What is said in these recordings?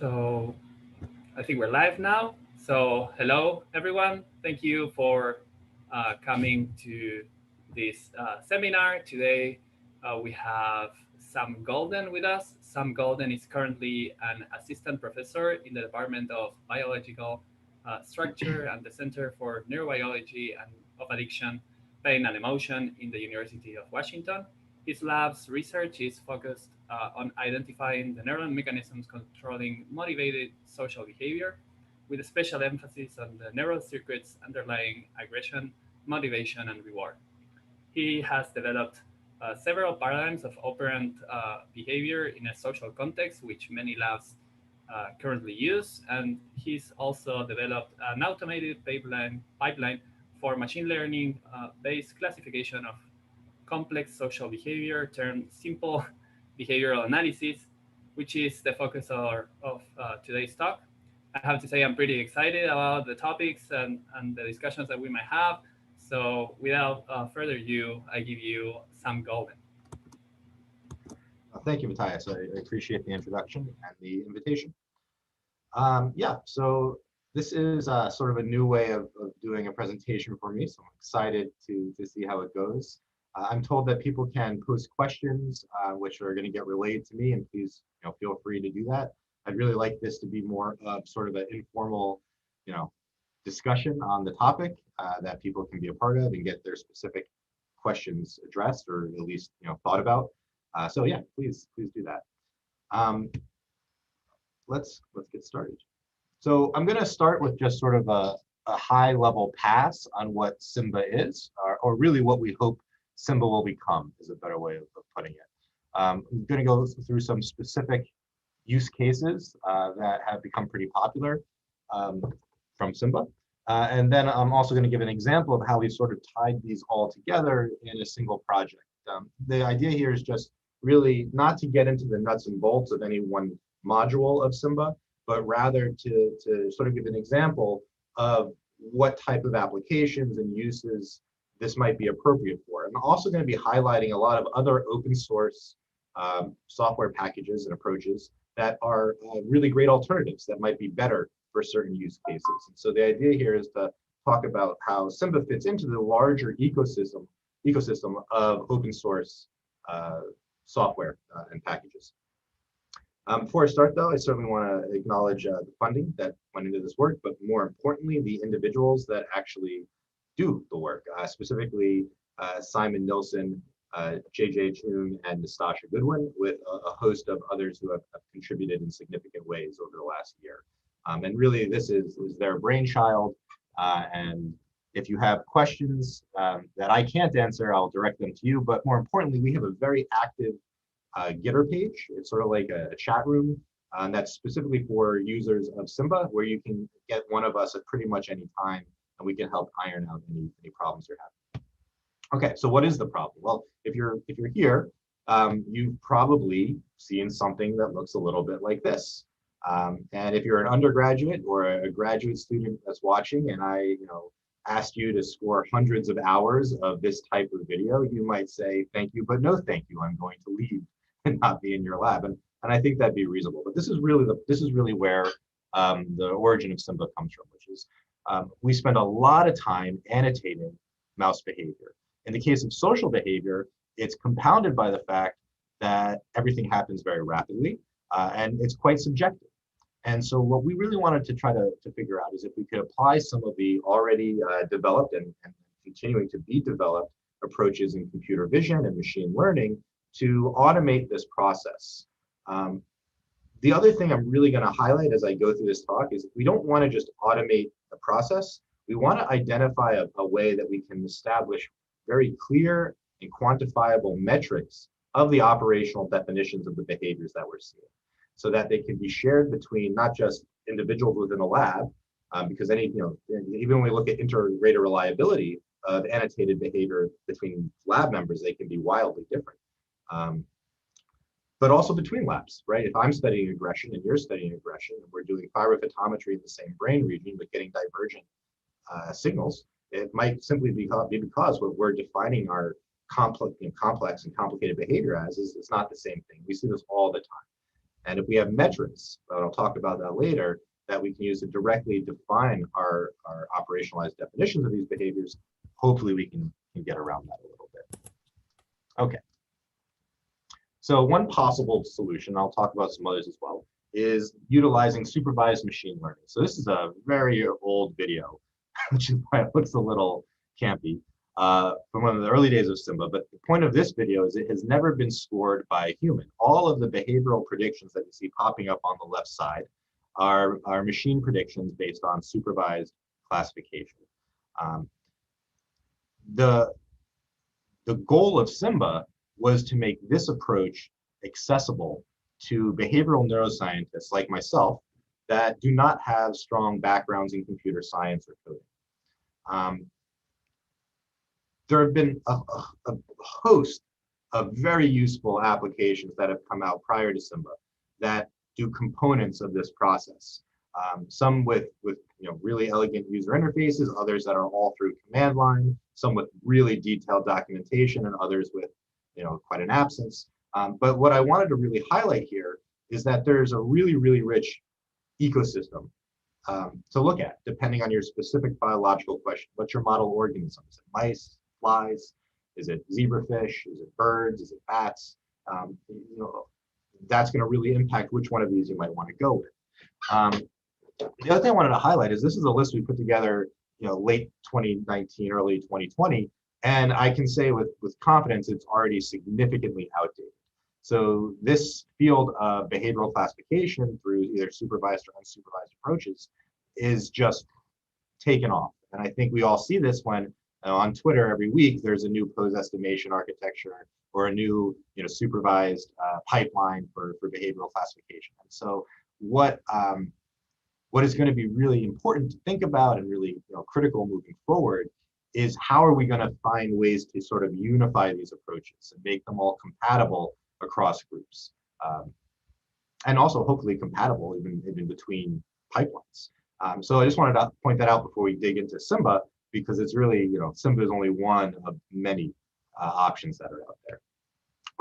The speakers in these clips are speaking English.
So I think we're live now. So hello, everyone. Thank you for coming to this seminar. Today we have Sam Golden with us. Sam Golden is currently an assistant professor in the Department of Biological Structure and the Center for Neurobiology and of Addiction, Pain and Emotion in the University of Washington. His lab's research is focused on identifying the neural mechanisms controlling motivated social behavior, with a special emphasis on the neural circuits underlying aggression, motivation, and reward. He has developed several paradigms of operant behavior in a social context, which many labs currently use, and he's also developed an automated pipeline for machine learning based classification of complex social behavior termed simple behavioral analysis, which is the focus of today's talk. I have to say I'm pretty excited about the topics and the discussions that we might have. So without further ado, I give you Sam Golden. Thank you, Matthias. I appreciate the introduction and the invitation. So this is sort of a new way of doing a presentation for me, so I'm excited to see how it goes. I'm told that people can post questions, which are going to get relayed to me, and please, feel free to do that. I'd really like this to be more of sort of an informal, discussion on the topic that people can be a part of and get their specific questions addressed, or at least thought about. So yeah, please do that. Let's get started. So I'm going to start with just sort of a high level pass on what SimBA is, or really what we hope SimBA will become, is a better way of putting it. I'm going to go through some specific use cases that have become pretty popular from SimBA. And then I'm also going to give an example of how we sort of tied these all together in a single project. The idea here is just really not to get into the nuts and bolts of any one module of SimBA, but rather to sort of give an example of what type of applications and uses this might be appropriate for. I'm also going to be highlighting a lot of other open source software packages and approaches that are really great alternatives that might be better for certain use cases. And so the idea here is to talk about how SimBA fits into the larger ecosystem of open source software and packages. Before I start, though, I certainly want to acknowledge the funding that went into this work, but more importantly, the individuals that actually do the work, specifically Simon Nilsson, JJ Chun, and Nastasha Goodwin, with a host of others who have contributed in significant ways over the last year. And really, this is their brainchild. And if you have questions that I can't answer, I'll direct them to you. But more importantly, we have a very active Gitter page. It's sort of like a chat room that's specifically for users of SimBA, where you can get one of us at pretty much any time, and we can help iron out any problems you're having. Okay, so what is the problem? Well, if you're here, you've probably seen something that looks a little bit like this. And if you're an undergraduate or a graduate student that's watching, and I asked you to score hundreds of hours of this type of video, you might say, thank you, but no thank you. I'm going to leave and not be in your lab. And I think that'd be reasonable. But this is really where the origin of SimBA comes from, which is we spend a lot of time annotating mouse behavior. In the case of social behavior, it's compounded by the fact that everything happens very rapidly and it's quite subjective. And so what we really wanted to try to figure out is if we could apply some of the already developed and continuing to be developed approaches in computer vision and machine learning to automate this process. The other thing I'm really going to highlight as I go through this talk is we don't want to just automate the process. We want to identify a way that we can establish very clear and quantifiable metrics of the operational definitions of the behaviors that we're seeing, so that they can be shared between not just individuals within a lab, because even when we look at inter-rater reliability of annotated behavior between lab members, they can be wildly different. But also between labs, right? If I'm studying aggression and you're studying aggression, and we're doing pyrophotometry in the same brain region, but getting divergent signals, it might simply be because what we're defining our complex and complicated behavior as is not the same thing. We see this all the time. And if we have metrics, and I'll talk about that later, that we can use to directly define our operationalized definitions of these behaviors, hopefully we can get around that a little bit. Okay. So one possible solution, I'll talk about some others as well, is utilizing supervised machine learning. So this is a very old video, which is why it looks a little campy, from one of the early days of SimBA. But the point of this video is it has never been scored by a human. All of the behavioral predictions that you see popping up on the left side are machine predictions based on supervised classification. The goal of SimBA was to make this approach accessible to behavioral neuroscientists like myself that do not have strong backgrounds in computer science or coding. There have been a host of very useful applications that have come out prior to SimBA that do components of this process. Some with really elegant user interfaces, others that are all through command line, some with really detailed documentation, and others with quite an absence. But what I wanted to really highlight here is that there's a really, really rich ecosystem to look at, depending on your specific biological question. What's your model organism? Is it mice, flies? Is it zebrafish? Is it birds? Is it bats? That's going to really impact which one of these you might want to go with. The other thing I wanted to highlight is this is a list we put together, late 2019, early 2020, and I can say with confidence it's already significantly outdated. So this field of behavioral classification through either supervised or unsupervised approaches is just taken off. And I think we all see this when on Twitter every week there's a new pose estimation architecture or a new supervised pipeline for behavioral classification. And so what is going to be really important to think about and really critical moving forward is how are we going to find ways to sort of unify these approaches and make them all compatible across groups, and also hopefully compatible even between pipelines. So I just wanted to point that out before we dig into SimBA, because it's really, SimBA is only one of many options that are out there.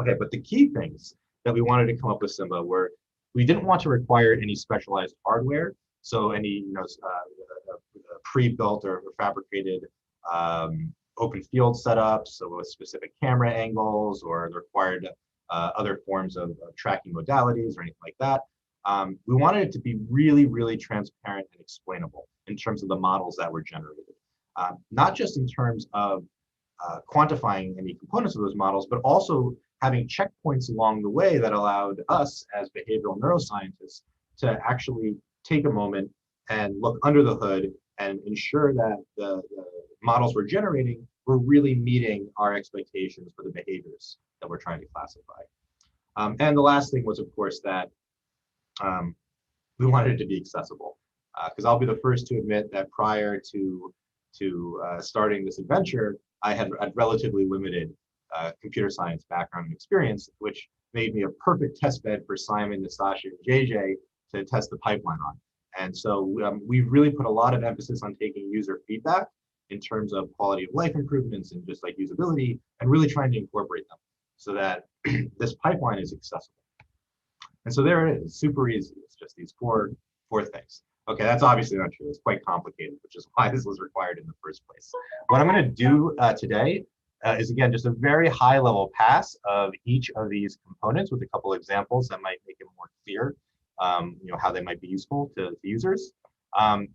Okay, but the key things that we wanted to come up with SimBA were we didn't want to require any specialized hardware, so any pre-built or fabricated open field setups, so with specific camera angles or the required other forms of tracking modalities or anything like that. We wanted it to be really, really transparent and explainable in terms of the models that were generated. Not just in terms of quantifying any components of those models, but also having checkpoints along the way that allowed us as behavioral neuroscientists to actually take a moment and look under the hood and ensure that the models we're generating were really meeting our expectations for the behaviors that we're trying to classify. And the last thing was, of course, that we wanted it to be accessible. Because I'll be the first to admit that prior to starting this adventure, I had relatively limited computer science background and experience, which made me a perfect test bed for Simon, Nastasha, and JJ to test the pipeline on. And so we really put a lot of emphasis on taking user feedback in terms of quality of life improvements and just like usability, and really trying to incorporate them so that this pipeline is accessible. And so there it is, super easy. It's just these four things. Okay, that's obviously not true. It's quite complicated, which is why this was required in the first place. What I'm going to do today is, again, just a very high-level pass of each of these components with a couple examples that might make it more clear, how they might be useful to users.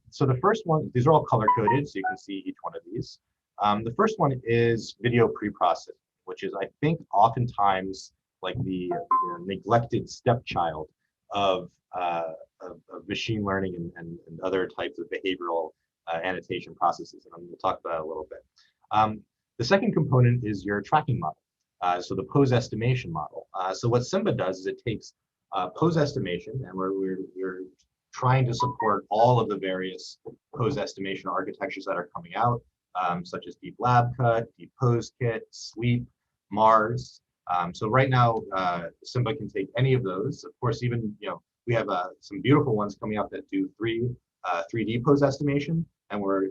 So the first one, these are all color-coded, so you can see each one of these. The first one is video preprocessing, which is, I think, oftentimes like the neglected stepchild of machine learning and other types of behavioral annotation processes, and I'm going to talk about it a little bit. The second component is your tracking model, so the pose estimation model. So what SimBA does is it takes pose estimation, and we're trying to support all of the various pose estimation architectures that are coming out, such as Deep Lab Cut, Deep Pose Kit, Sweep, Mars. So right now, SimBA can take any of those. Of course, even we have some beautiful ones coming out that do 3D pose estimation, and we're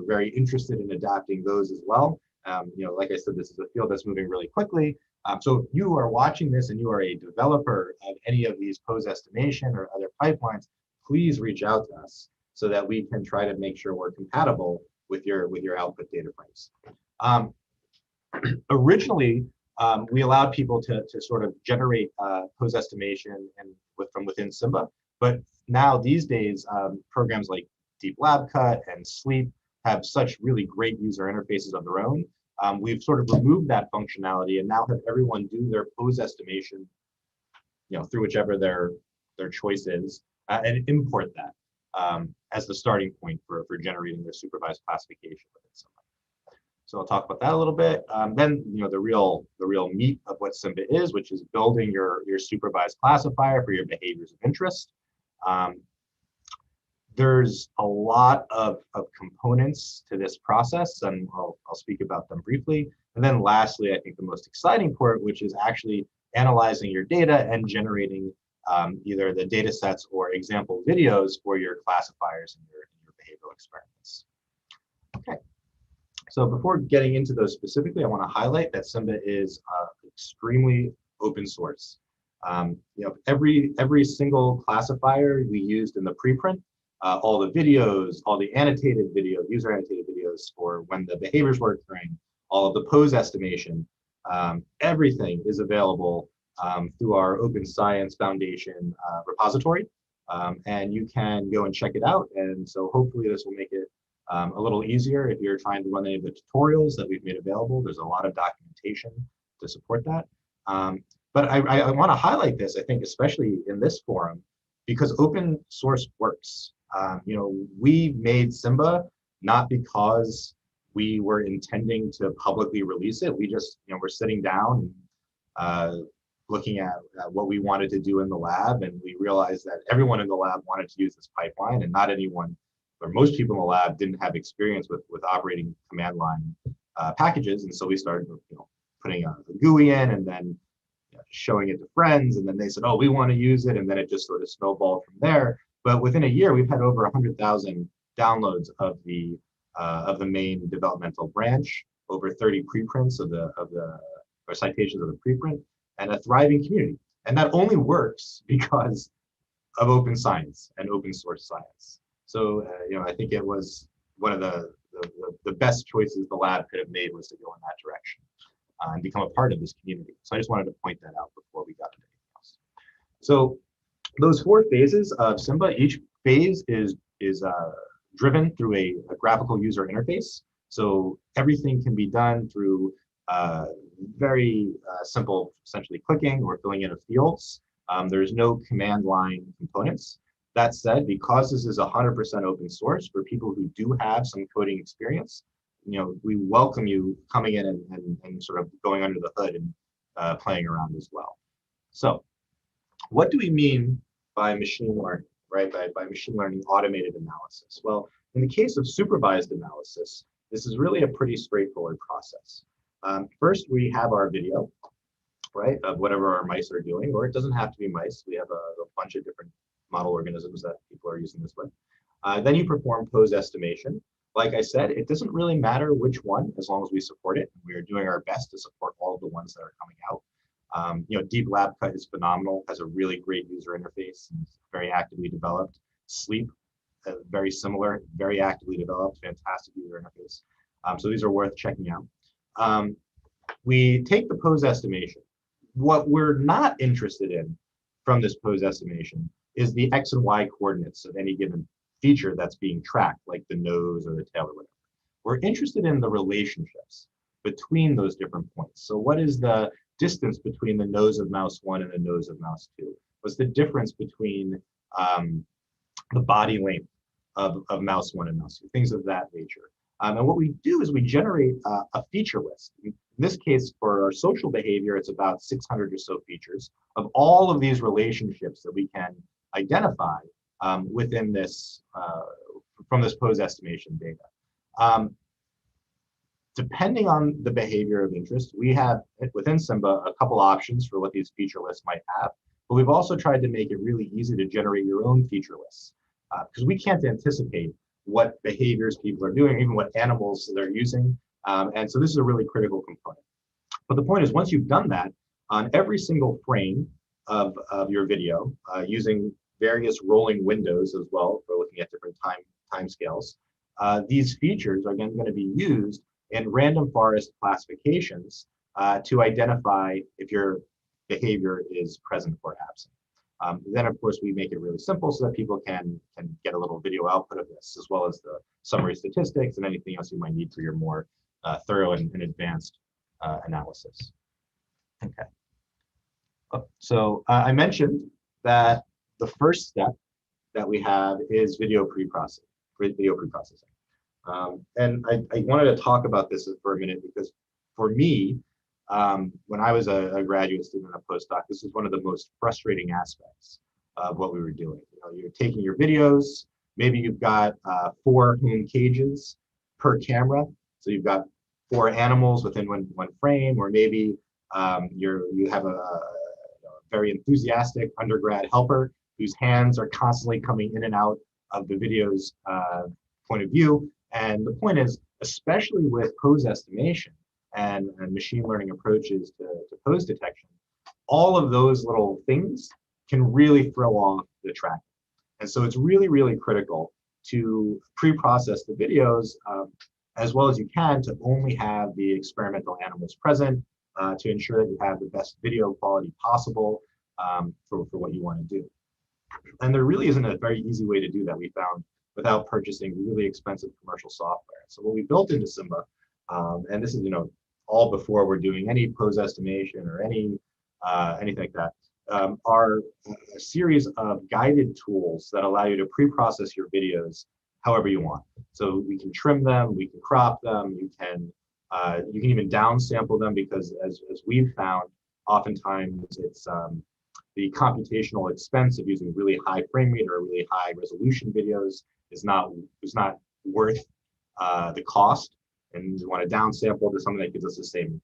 very interested in adapting those as well. Like I said, this is a field that's moving really quickly. So if you are watching this and you are a developer of any of these pose estimation or other pipelines, please reach out to us so that we can try to make sure we're compatible with your output data frames. Originally, we allowed people to sort of generate pose estimation from within SimBA, but now these days, programs like Deep Lab Cut and Sleep have such really great user interfaces of their own. We've sort of removed that functionality and now have everyone do their pose estimation, through whichever their choice is, and import that as the starting point for generating their supervised classification within SimBA. So I'll talk about that a little bit. Then, the real meat of what SimBA is, which is building your supervised classifier for your behaviors of interest. There's a lot of components to this process, and I'll speak about them briefly. And then lastly, I think the most exciting part, which is actually analyzing your data and generating either the data sets or example videos for your classifiers and your behavioral experiments. Okay. So before getting into those specifically, I want to highlight that SimBA is extremely open source. Every single classifier we used in the preprint, all the videos, all the annotated video, user annotated videos for when the behaviors were occurring, all of the pose estimation, everything is available through our Open Science Foundation repository, and you can go and check it out. And so hopefully this will make it a little easier if you're trying to run any of the tutorials that we've made available. There's a lot of documentation to support that. But I want to highlight this, I think, especially in this forum, because open source works. We made SimBA not because we were intending to publicly release it. We just, we're sitting down looking at what we wanted to do in the lab, and we realized that everyone in the lab wanted to use this pipeline, and not anyone, or most people in the lab didn't have experience with operating command line packages. And so we started, putting a GUI in and then showing it to friends, and then they said, oh, we want to use it, and then it just sort of snowballed from there. But within a year, we've had over 100,000 downloads of the main developmental branch, over 30 preprints or citations of the preprint, and a thriving community. And that only works because of open science and open source science. So, I think it was one of the best choices the lab could have made, was to go in that direction and become a part of this community. So I just wanted to point that out before we got into anything else. So those 4 phases of SimBA, each phase is driven through a graphical user interface. So everything can be done through very simple, essentially clicking or filling in of fields. There's no command line components. That said, because this is 100% open source, for people who do have some coding experience, we welcome you coming in and sort of going under the hood and playing around as well. So what do we mean by machine learning, right? By machine learning automated analysis? Well, in the case of supervised analysis, this is really a pretty straightforward process. First, we have our video, right, of whatever our mice are doing, or it doesn't have to be mice. We have a bunch of different model organisms that people are using this with. Then you perform pose estimation. Like I said, it doesn't really matter which one, as long as we support it. We are doing our best to support all of the ones that are coming out. Deep Lab Cut is phenomenal, has a really great user interface, and very actively developed. Sleep, very similar, very actively developed, fantastic user interface. So these are worth checking out. We take the pose estimation. What we're not interested in from this pose estimation is the X and Y coordinates of any given feature that's being tracked, like the nose or the tail or whatever. We're interested in the relationships between those different points. So what is the distance between the nose of mouse 1 and the nose of mouse 2? What's the difference between the body length of mouse 1 and mouse 2? Things of that nature. And what we do is we generate a feature list. In this case, for our social behavior, it's about 600 or so features of all of these relationships that we can identify within this, from this pose estimation data. Depending on the behavior of interest, we have within SimBA a couple options for what these feature lists might have, but we've also tried to make it really easy to generate your own feature lists, because we can't anticipate what behaviors people are doing, even what animals they're using. And so this is a really critical component. But the point is, once you've done that, on every single frame of your video, using various rolling windows as well for looking at different time scales, these features are again going to be used in random forest classifications to identify if your behavior is present or absent. Then, of course, we make it really simple so that people can get a little video output of this, as well as the summary statistics and anything else you might need for your more thorough and advanced analysis. Okay. So I mentioned that the first step that we have is video preprocessing. And I wanted to talk about this for a minute because for me, when I was a graduate student and a postdoc, this is one of the most frustrating aspects of what we were doing. You know, you're taking your videos, maybe you've got 4 home cages per camera. So you've got 4 animals within one frame, or maybe you have a very enthusiastic undergrad helper whose hands are constantly coming in and out of the video's point of view. And the point is, especially with pose estimation and machine learning approaches to pose detection, all of those little things can really throw off the tracking. And so it's really, really critical to pre-process the videos as well as you can to only have the experimental animals present to ensure that you have the best video quality possible for what you want to do. And there really isn't a very easy way to do that, we found, without purchasing really expensive commercial software. So what we built into SimBA, and this is all before we're doing any pose estimation or anything like that, are a series of guided tools that allow you to pre-process your videos however you want. So we can trim them, we can crop them, you can even downsample them, because as we've found, oftentimes it's the computational expense of using really high frame rate or really high resolution videos is not worth the cost, and we want to downsample to something that gives us the same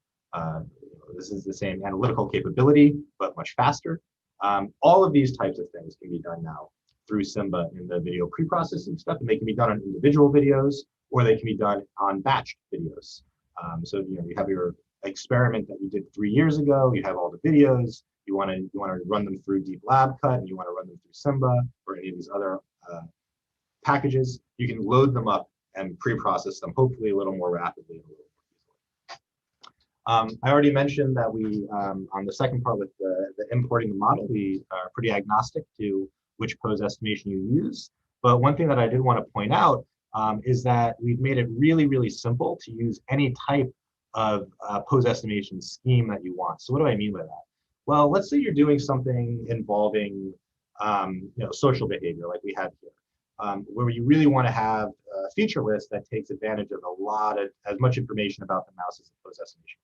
this is the same analytical capability but much faster. All of these types of things can be done now through SimBA in the video pre-processing stuff, and they can be done on individual videos or they can be done on batched videos. So you have your experiment that you did 3 years ago, you have all the videos, you want to run them through Deep Lab Cut, and you want to run them through SimBA or any of these other packages. You can load them up and pre-process them, hopefully a little more rapidly and a little more easily. I already mentioned that we, on the second part with the importing the model, we are pretty agnostic to which pose estimation you use. But one thing that I did want to point out is that we've made it really, really simple to use any type of pose estimation scheme that you want. So what do I mean by that? Well, let's say you're doing something involving social behavior like we have here, where you really want to have a feature list that takes advantage of as much information about the mouse as the pose estimation.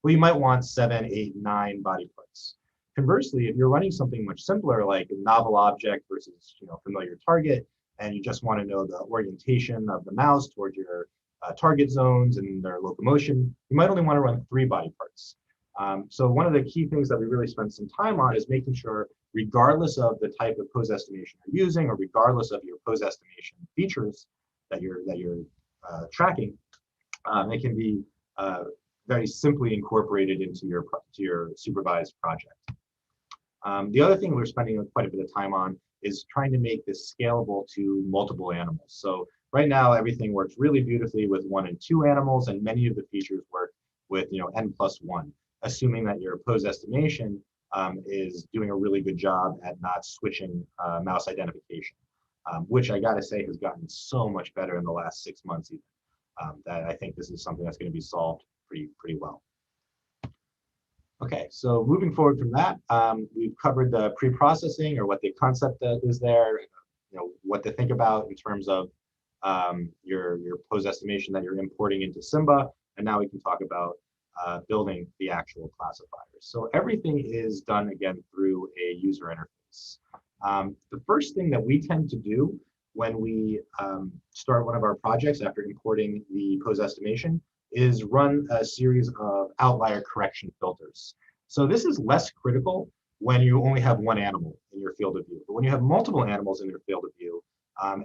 Well, you might want 7, 8, 9 body parts. Conversely, if you're running something much simpler like a novel object versus familiar target, and you just want to know the orientation of the mouse towards your target zones and their locomotion, you might only want to run 3 body parts. So one of the key things that we really spend some time on is making sure, regardless of the type of pose estimation you're using, or regardless of your pose estimation features that you're tracking, it can be very simply incorporated into your supervised project. The other thing we're spending quite a bit of time on is trying to make this scalable to multiple animals. So right now, everything works really beautifully with 1 and 2 animals, and many of the features work with n+1, assuming that your pose estimation is doing a really good job at not switching mouse identification, which I gotta say has gotten so much better in the last 6 months even, that I think this is something that's going to be solved pretty well. Okay, so moving forward from that, we've covered the pre-processing, or what the concept is there, what to think about in terms of your pose estimation that you're importing into SimBA, and now we can talk about building the actual classifiers. So everything is done again through a user interface. The first thing that we tend to do when we start one of our projects after importing the pose estimation is run a series of outlier correction filters. So this is less critical when you only have 1 animal in your field of view. But when you have multiple animals in your field of view,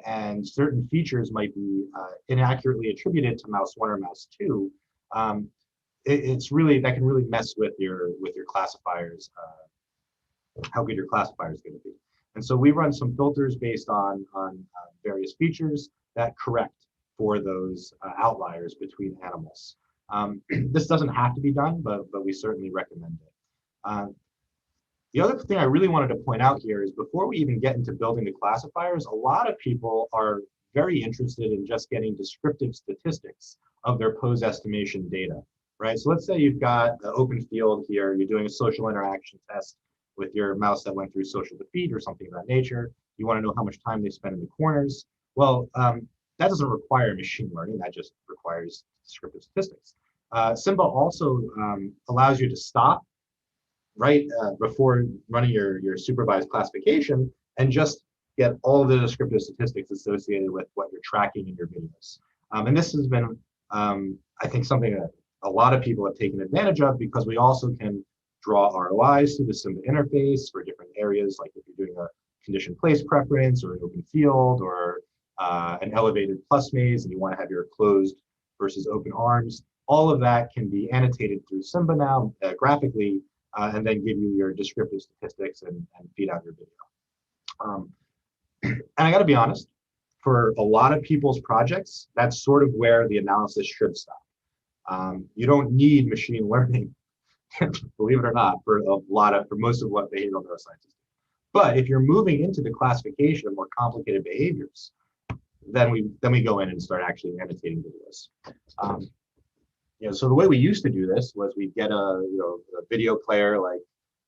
and certain features might be inaccurately attributed to mouse 1 or mouse 2, it's really, that can really mess with your classifiers, how good your classifier is going to be. And so we run some filters based on various features that correct for those outliers between animals. This doesn't have to be done, but we certainly recommend it. The other thing I really wanted to point out here is before we even get into building the classifiers, a lot of people are very interested in just getting descriptive statistics of their pose estimation data, right? So let's say you've got an open field here, you're doing a social interaction test with your mouse that went through social defeat or something of that nature. You want to know how much time they spend in the corners. Well, that doesn't require machine learning, that just requires descriptive statistics. SimBA also allows you to stop right before running your supervised classification and just get all of the descriptive statistics associated with what you're tracking in your videos. And this has been, I think, something that a lot of people have taken advantage of because we also can draw ROIs through the SimBA interface for different areas, like if you're doing a condition place preference or an open field or an elevated plus maze and you want to have your closed versus open arms. All of that can be annotated through SimBA now graphically, and then give you your descriptive statistics and feed out your video. And I got to be honest, for a lot of people's projects, that's sort of where the analysis should stop. You don't need machine learning, believe it or not, for most of what behavioral neuroscientists do. But if you're moving into the classification of more complicated behaviors, then we go in and start actually annotating videos. So the way we used to do this was we'd get a video player like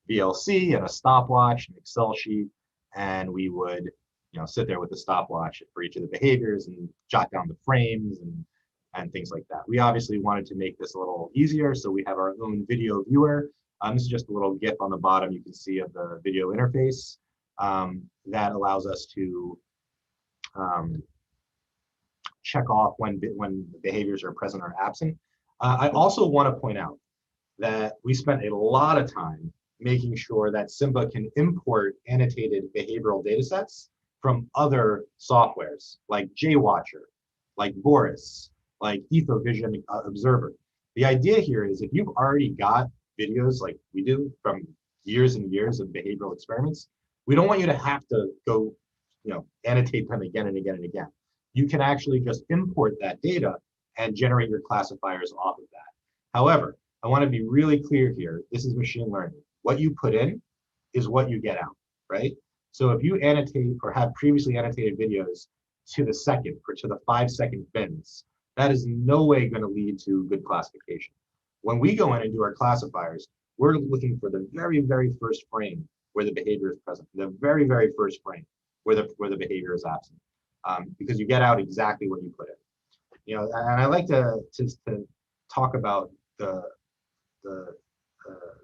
VLC and a stopwatch, an Excel sheet, and we would sit there with the stopwatch for each of the behaviors and jot down the frames and things like that. We obviously wanted to make this a little easier, so we have our own video viewer. This is just a little GIF on the bottom you can see of the video interface that allows us to check off when behaviors are present or absent. I also want to point out that we spent a lot of time making sure that SimBA can import annotated behavioral data sets from other softwares like JWatcher, like Boris, like EthoVision Observer. The idea here is if you've already got videos like we do from years and years of behavioral experiments, we don't want you to have to go annotate them again and again and again. You can actually just import that data and generate your classifiers off of that. However, I want to be really clear here. This is machine learning. What you put in is what you get out, right? So if you annotate or have previously annotated videos to the second or to the 5-second bins, that is no way going to lead to good classification. When we go in and do our classifiers, we're looking for the very, very first frame where the behavior is present, the very, very first frame where the behavior is absent, because you get out exactly what you put in. And I like to talk about the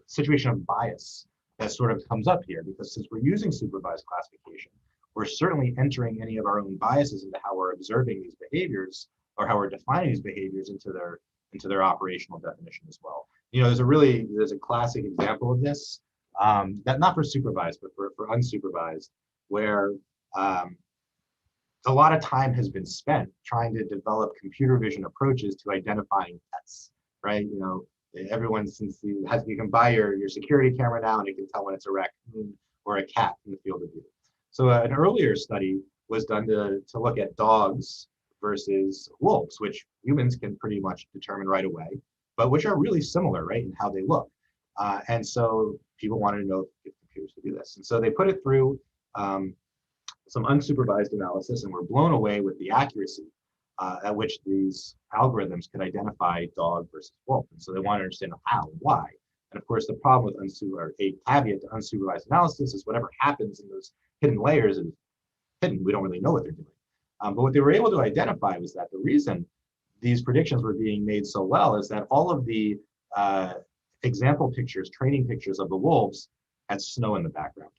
situation of bias that sort of comes up here, because since we're using supervised classification, we're certainly entering any of our own biases into how we're observing these behaviors or how we're defining these behaviors into their operational definition as well. There's a classic example of this, that not for supervised, but for unsupervised, where a lot of time has been spent trying to develop computer vision approaches to identifying pets, right? Everyone, you can buy your security camera now and it can tell when it's a raccoon or a cat in the field of view. So an earlier study was done to look at dogs versus wolves, which humans can pretty much determine right away, but which are really similar, right, in how they look. And so people wanted to know if computers could do this. And so they put it through some unsupervised analysis and were blown away with the accuracy at which these algorithms could identify dog versus wolf. And so they want to understand how and why. And of course, the problem with a caveat to unsupervised analysis is whatever happens in those hidden layers is hidden. We don't really know what they're doing. But what they were able to identify was that the reason these predictions were being made so well is that all of the example pictures, training pictures of the wolves had snow in the background.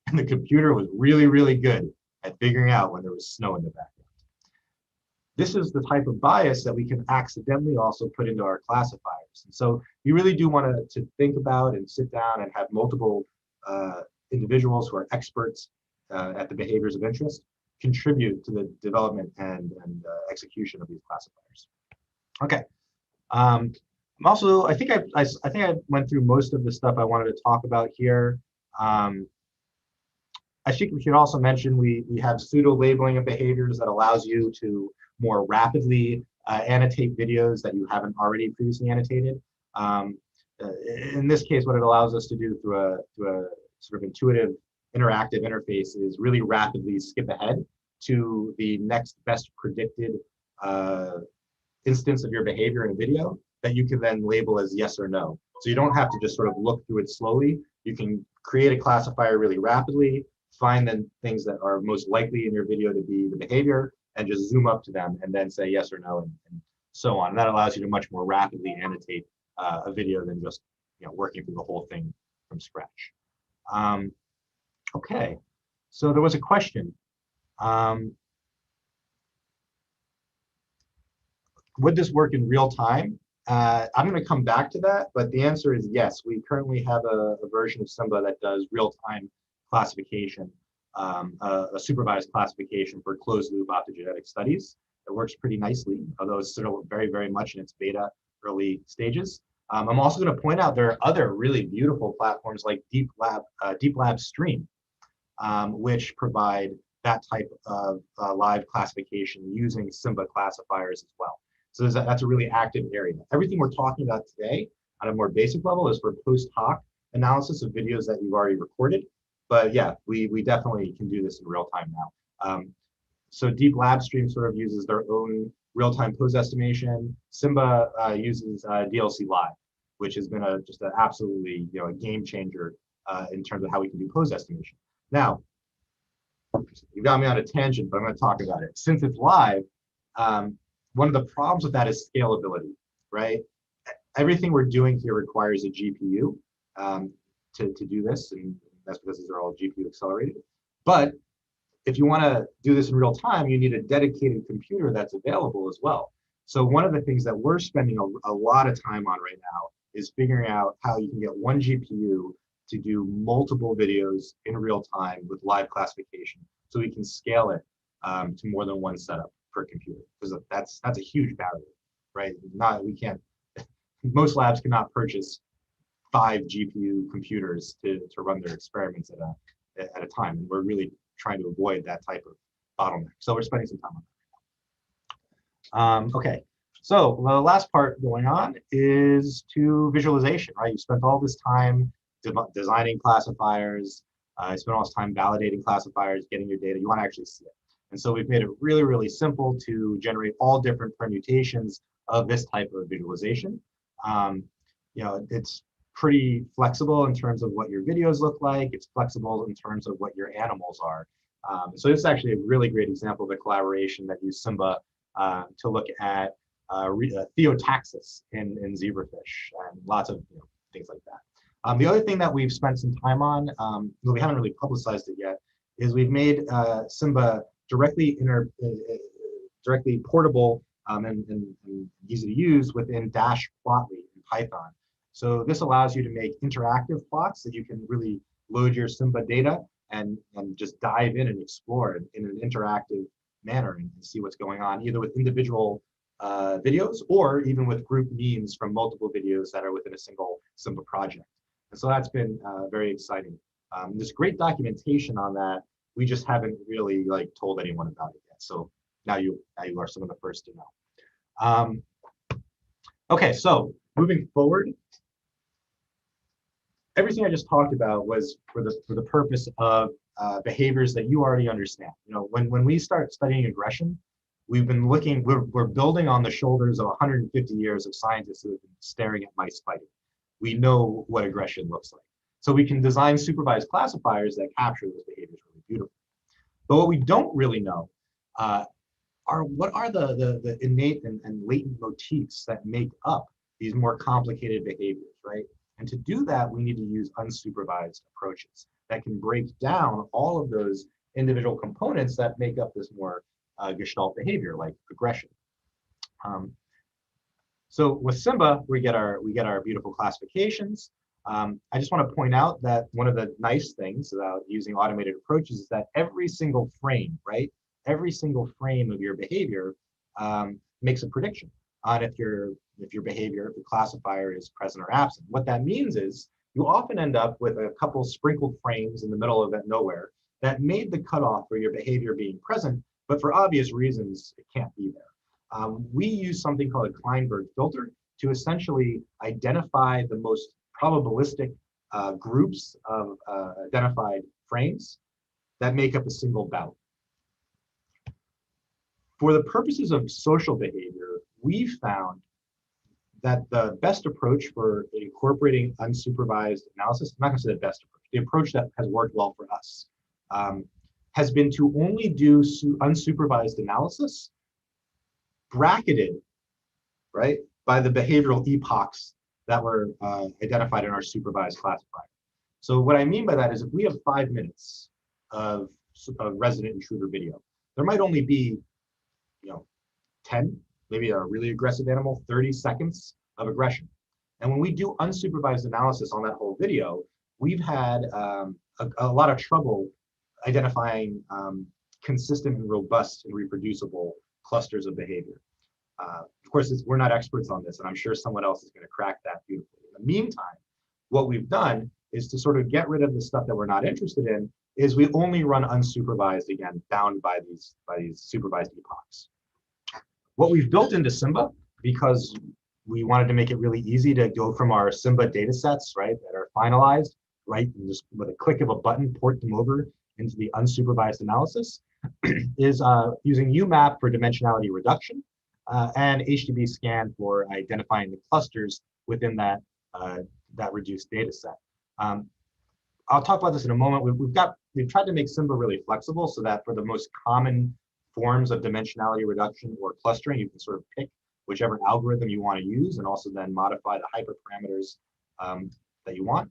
And the computer was really, really good at figuring out when there was snow in the background. This is the type of bias that we can accidentally also put into our classifiers. And so you really do want to think about and sit down and have multiple individuals who are experts at the behaviors of interest contribute to the development and execution of these classifiers. Okay. I'm also, I think I went through most of the stuff I wanted to talk about here. I think we should also mention we have pseudo-labeling of behaviors that allows you to more rapidly annotate videos that you haven't already previously annotated. In this case, what it allows us to do through a sort of intuitive interactive interface is really rapidly skip ahead to the next best predicted instance of your behavior in a video that you can then label as yes or no. So you don't have to just sort of look through it slowly. You can create a classifier really rapidly, find the things that are most likely in your video to be the behavior, and just zoom up to them and then say yes or no and so on. And that allows you to much more rapidly annotate a video than just working through the whole thing from scratch. Okay, so there was a question. Would this work in real time? I'm going to come back to that, but the answer is yes. We currently have a version of SimBA that does real-time classification, a supervised classification for closed-loop optogenetic studies. It works pretty nicely, although it's still very, very much in its beta early stages. I'm also going to point out there are other really beautiful platforms like DeepLab Stream, which provide that type of live classification using SimBA classifiers as well. So that's a really active area. Everything we're talking about today on a more basic level is for post hoc analysis of videos that you've already recorded. But yeah, we definitely can do this in real time now. So DeepLab Stream sort of uses their own real-time pose estimation. SimBA uses DLC Live, which has been just an absolutely a game changer in terms of how we can do pose estimation. Now, you got me on a tangent, but I'm going to talk about it. Since it's live, one of the problems with that is scalability, right? Everything we're doing here requires a GPU to do this, and that's because these are all GPU accelerated. But if you want to do this in real time, you need a dedicated computer that's available as well. So one of the things that we're spending a lot of time on right now is figuring out how you can get one GPU to do multiple videos in real time with live classification, so we can scale it to more than one setup per computer, because that's a huge barrier, right? We can't. Most labs cannot purchase 5 GPU computers to run their experiments at a time, and we're really trying to avoid that type of bottleneck. So we're spending some time on that. Okay, so the last part going on is to visualization, right? You spent all this time designing classifiers, you spent all this time validating classifiers, getting your data. You want to actually see it. And so we've made it really, really simple to generate all different permutations of this type of visualization. It's pretty flexible in terms of what your videos look like. It's flexible in terms of what your animals are. So this is actually a really great example of a collaboration that used SimBA to look at theotaxis in zebrafish and lots of things like that. The other thing that we've spent some time on, we haven't really publicized it yet, is we've made SimBA directly portable and easy to use within Dash Plotly in Python. So this allows you to make interactive plots that you can really load your SimBA data and just dive in and explore in an interactive manner and see what's going on, either with individual videos or even with group memes from multiple videos that are within a single SimBA project. And so that's been very exciting. There's great documentation on that. We just haven't really told anyone about it yet. So now you are some of the first to know. Okay, so moving forward, everything I just talked about was for the purpose of behaviors that you already understand. When we start studying aggression, we're building on the shoulders of 150 years of scientists who have been staring at mice fighting. We know what aggression looks like. So we can design supervised classifiers that capture those behaviors really beautifully. But what we don't really know what are the innate and latent motifs that make up these more complicated behaviors, right? And to do that, we need to use unsupervised approaches that can break down all of those individual components that make up this more gestalt behavior, like aggression. So with SimBA, we get our beautiful classifications. I just want to point out that one of the nice things about using automated approaches is that every single frame, right, every single frame of your behavior makes a prediction on if your behavior, if the classifier is present or absent. What that means is you often end up with a couple sprinkled frames in the middle of that nowhere that made the cutoff for your behavior being present, but for obvious reasons, it can't be there. We use something called a Kleinberg filter to essentially identify the most probabilistic groups of identified frames that make up a single bout. For the purposes of social behavior, we've found that the best approach for incorporating unsupervised analysis, I'm not going to say the best approach, the approach that has worked well for us, has been to only do unsupervised analysis bracketed, right, by the behavioral epochs that were identified in our supervised classifier. So what I mean by that is if we have 5 minutes of resident intruder video, there might only be, 10, maybe a really aggressive animal, 30 seconds of aggression. And when we do unsupervised analysis on that whole video, we've had a lot of trouble identifying consistent and robust and reproducible clusters of behavior. Of course, we're not experts on this, and I'm sure someone else is going to crack that beautifully. In the meantime, what we've done is to sort of get rid of the stuff that we're not interested in, is we only run unsupervised, again, bound by these supervised epochs. What we've built into SimBA, because we wanted to make it really easy to go from our SimBA data sets, right, that are finalized, right, and just with a click of a button, port them over into the unsupervised analysis, is using UMAP for dimensionality reduction and HDB scan for identifying the clusters within that reduced data set. I'll talk about this in a moment. We've tried to make SimBA really flexible so that for the most common forms of dimensionality reduction or clustering, you can sort of pick whichever algorithm you want to use and also then modify the hyperparameters that you want.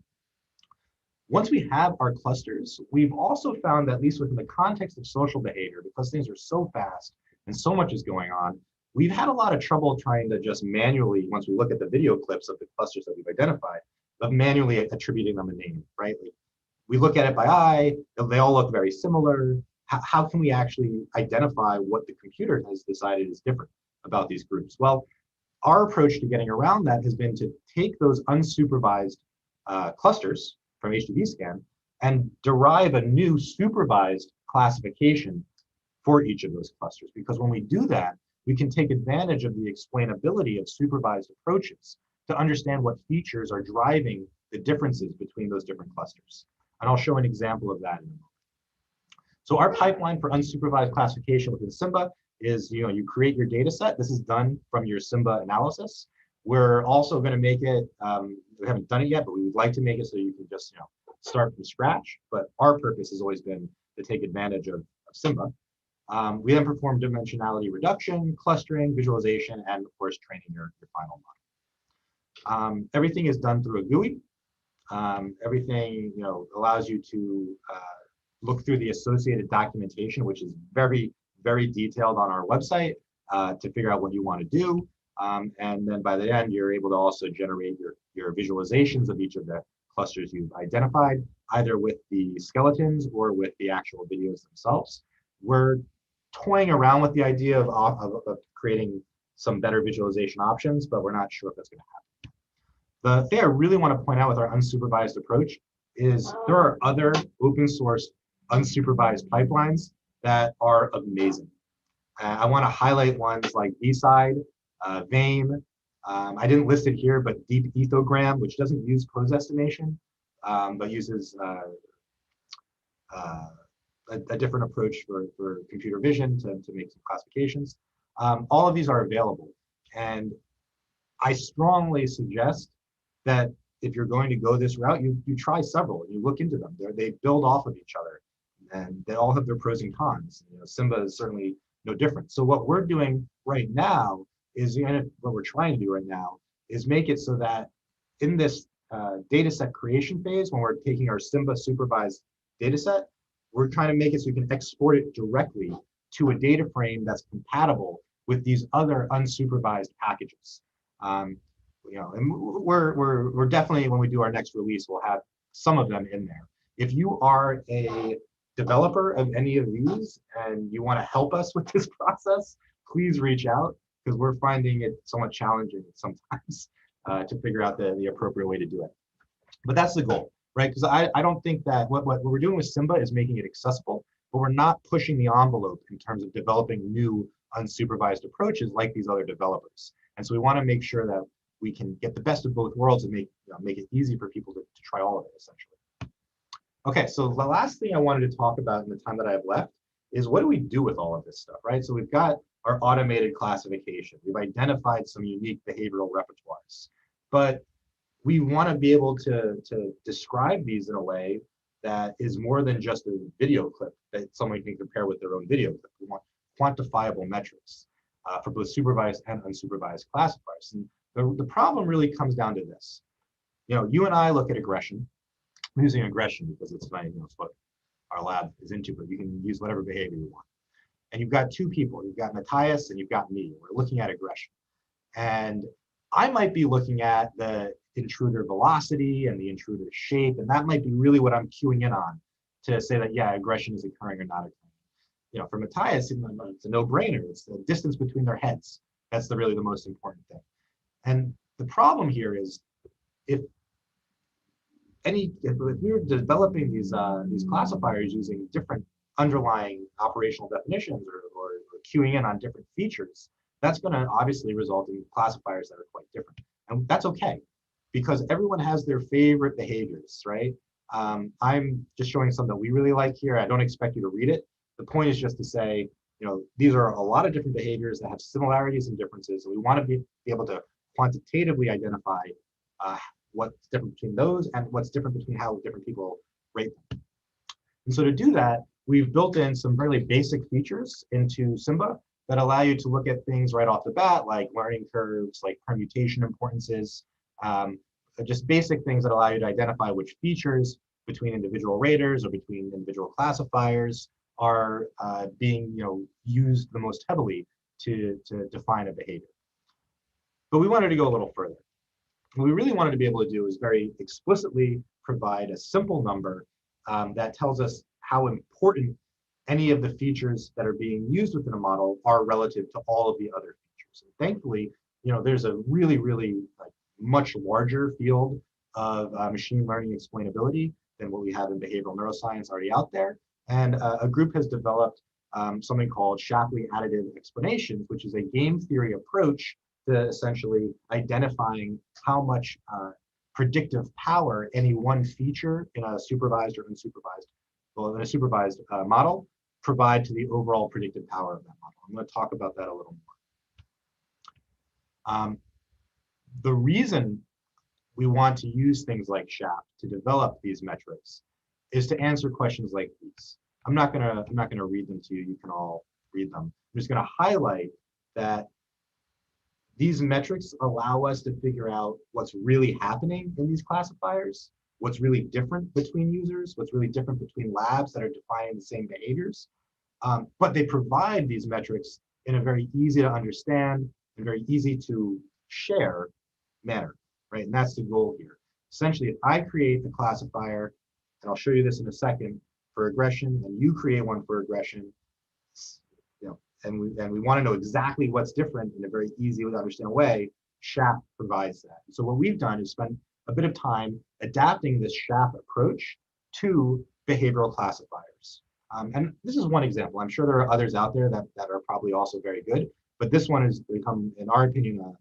Once we have our clusters, we've also found that at least within the context of social behavior, because things are so fast and so much is going on, we've had a lot of trouble trying to just manually, once we look at the video clips of the clusters that we've identified, of manually attributing them a name, right? Like, we look at it by eye, they all look very similar. How can we actually identify what the computer has decided is different about these groups? Well, our approach to getting around that has been to take those unsupervised clusters from HDB scan and derive a new supervised classification for each of those clusters. Because when we do that, we can take advantage of the explainability of supervised approaches to understand what features are driving the differences between those different clusters. And I'll show an example of that in a moment. So our pipeline for unsupervised classification within SimBA is, you create your data set. This is done from your SimBA analysis. We're also going to make it, we haven't done it yet, but we would like to make it so you can just, start from scratch. But our purpose has always been to take advantage of SimBA. We then perform dimensionality reduction, clustering, visualization, and of course, training your final model. Everything is done through a GUI. Everything, allows you to look through the associated documentation, which is very, very detailed on our website to figure out what you want to do. And then by the end, you're able to also generate your visualizations of each of the clusters you've identified, either with the skeletons or with the actual videos themselves. We're toying around with the idea of creating some better visualization options, but we're not sure if that's going to happen. The thing I really want to point out with our unsupervised approach is there are other open source unsupervised pipelines that are amazing. I want to highlight ones like B-Side, Vein. I didn't list it here, but Deep Ethogram, which doesn't use pose estimation, but uses a different approach for computer vision to make some classifications. All of these are available. And I strongly suggest that if you're going to go this route, you try several and you look into them. They build off of each other and they all have their pros and cons. SimBA is certainly no different. So what we're doing right now is, what we're trying to do right now is make it so that in this data set creation phase, when we're taking our SimBA supervised data set, we're trying to make it so you can export it directly to a data frame that's compatible with these other unsupervised packages. And we're definitely, when we do our next release, we'll have some of them in there. If you are a developer of any of these and you want to help us with this process, please reach out, because we're finding it somewhat challenging sometimes to figure out the appropriate way to do it. But that's the goal, right? Because I don't think that what we're doing with SimBA is making it accessible, but we're not pushing the envelope in terms of developing new unsupervised approaches like these other developers. And so we want to make sure that we can get the best of both worlds and make it easy for people to try all of it, essentially. Okay, so the last thing I wanted to talk about in the time that I have left is what do we do with all of this stuff, right? So we've got our automated classification. We've identified some unique behavioral repertoires, but we want to be able to describe these in a way that is more than just a video clip that someone can compare with their own video clip. We want quantifiable metrics for both supervised and unsupervised classifiers. And the problem really comes down to this. You and I look at aggression. I'm using aggression because it's it's what our lab is into, but you can use whatever behavior you want. And you've got two people. You've got Matthias and you've got me. We're looking at aggression. And I might be looking at the intruder velocity and the intruder shape, and that might be really what I'm queuing in on to say that, yeah, aggression is occurring or not occurring. For Matthias, it's a no-brainer. It's the distance between their heads. That's really the most important thing. And the problem here is if we're developing these classifiers using different underlying operational definitions or queuing in on different features, that's going to obviously result in classifiers that are quite different. And that's okay, because everyone has their favorite behaviors, right? I'm just showing some that we really like here. I don't expect you to read it. The point is just to say, these are a lot of different behaviors that have similarities and differences, and we want to be able to quantitatively identify what's different between those and what's different between how different people rate them. And so to do that, we've built in some fairly basic features into SimBA that allow you to look at things right off the bat, like learning curves, like permutation importances, just basic things that allow you to identify which features between individual raters or between individual classifiers are being used the most heavily to define a behavior. But we wanted to go a little further. What we really wanted to be able to do is very explicitly provide a simple number that tells us how important any of the features that are being used within a model are relative to all of the other features. And thankfully, there's a really, really much larger field of machine learning explainability than what we have in behavioral neuroscience already out there. And a group has developed something called Shapley additive explanations, which is a game theory approach to essentially identifying how much predictive power any one feature in a supervised or unsupervised, well, in a supervised model provide to the overall predictive power of that model. I'm going to talk about that a little more. The reason we want to use things like SHAP to develop these metrics is to answer questions like these. I'm not gonna read them to you. You can all read them. I'm just gonna highlight that these metrics allow us to figure out what's really happening in these classifiers, what's really different between users, what's really different between labs that are defining the same behaviors. But they provide these metrics in a very easy to understand and very easy to share manner, right? And that's the goal here. Essentially, if I create a classifier, and I'll show you this in a second, for aggression, and you create one for aggression, and we want to know exactly what's different in a very easy to understand way, SHAP provides that. And so what we've done is spend a bit of time adapting this SHAP approach to behavioral classifiers. And this is one example. I'm sure there are others out there that are probably also very good, but this one has become, in our opinion,